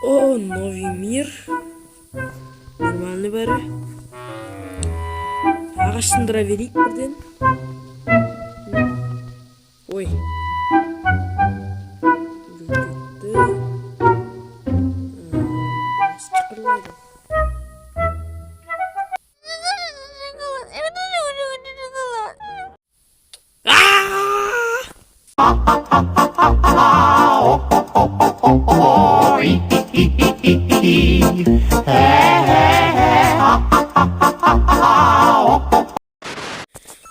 О, новый мир. Нормальный бәрі. Ағаш сындыра берейік бірден. Ой. Шықырлайды.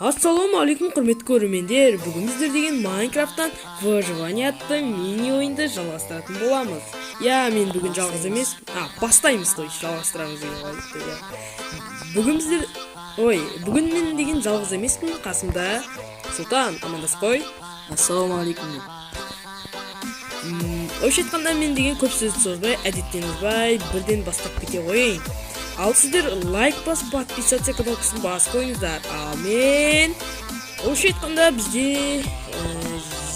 Ассаламу алейкум, құрметті көрермендер. Бүгін біздер деген Майнкрафттан выживание атты мини ойынды жалғастыратын боламыз. Мен бүгін жалғыз емес. Бастаймыз той, жалғастырамыз деген. Бүгін біздер... бүгін мен деген жалғыз емеспін. Қасымда Сұлтан, амандасып қой. Ассаламу алейкум. Ойша айтқанда мен деген көп сөзді созбай, әдеттенізбай, бірден бастап кете қойын. Ал сіздер лайк басып, подписаться кнопкасын басып қойыңыздар. Амен. Ойша айтқанда бізде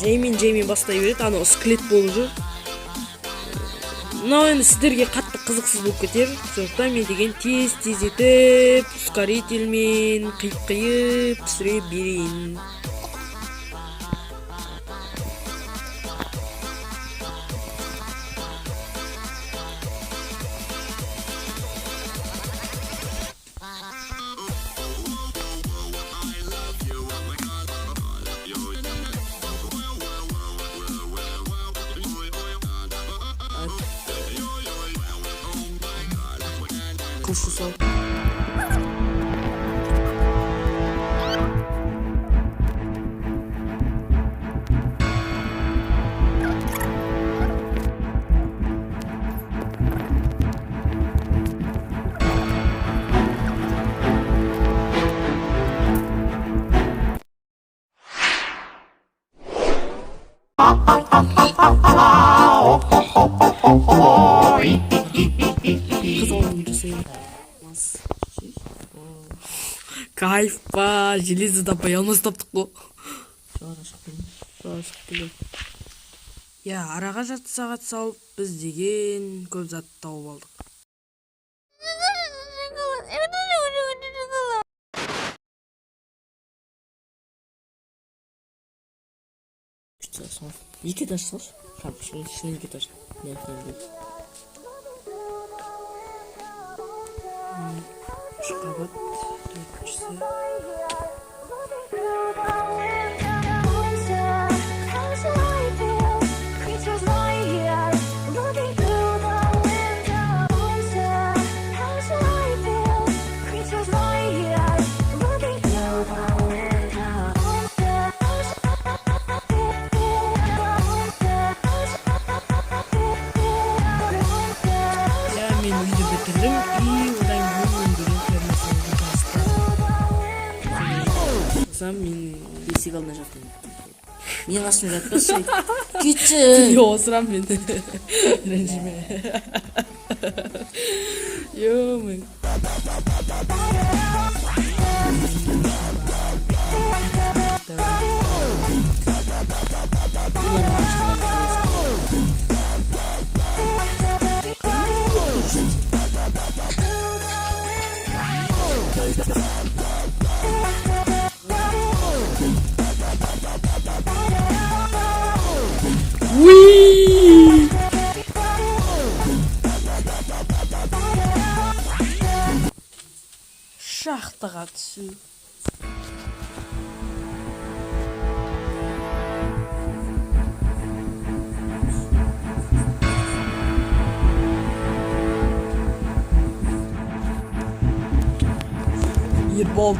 жеймен бастай береді. Аны скелет болып жүр. Мынау енді сіздерге қатты қызықсыз болып кетер. Сондықтан мен деген тез етіп, ускорительмен қиып пісіре берейін. Кушу сол. Кайф па, железді таппай алмас таптық қо. Араға жарты сағат салып, біз деген көп зат тауып алдық. Екі этаж салшы. Шын екі этаж. Үш қабат, төртіншісі. Мен үйді бітірдім, одан кейін деген фермасына таныстым. Мен бесік алдына жаттым. Мен қасым жатпашы. Кетші. Осырам мен. Ренжіме. Мен. Шахтаға түсу. Ербол.